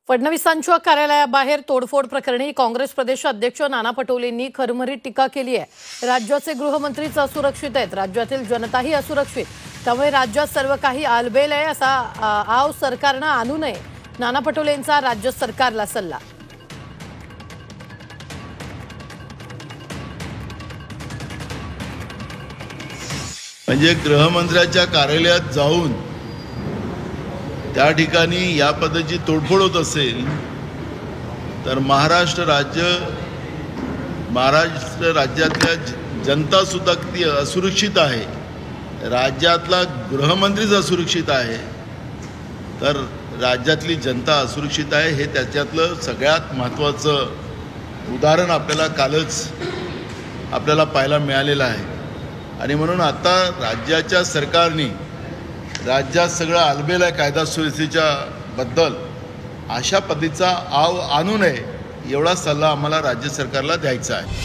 फडणवीसांच्या कार्यालयाबाहेर तोडफोड प्रकरणी काँग्रेस प्रदेश अध्यक्ष नाना पटोलेंनी खरमरीत टीका केली आहे। राज्याचे गृहमंत्रीच असुरक्षित आहेत, राज्यातील जनताही असुरक्षित, त्यामुळे राज्यात सर्व काही आलबेल आहे असा आव सरकारनं आणू नये, नाना पटोलेंचा राज्य सरकारला सल्ला। म्हणजे गृहमंत्र्याच्या कार्यालयात जाऊन त्या ठिकाणी या पद्धतीची तोडफोड होत असेल तर महाराष्ट्र राज्यातल्या जनता सुद्धा किती असुरक्षित आहे, राज्यातला गृहमंत्रीच असुरक्षित आहे, तर राज्यातली जनता असुरक्षित आहे हे त्याच्यातलं सगळ्यात महत्त्वाचं उदाहरण आपल्याला कालच पाहायला मिळालेलं आहे। आणि म्हणून आता राज्याच्या सरकारने राज्यात सगळं आलबेल आहे कायदा सुव्यवस्थेच्या बद्दल अशा पद्धतीचा आव आणू नये एवढा सल्ला आम्हाला राज्य सरकारला द्यायचा आहे।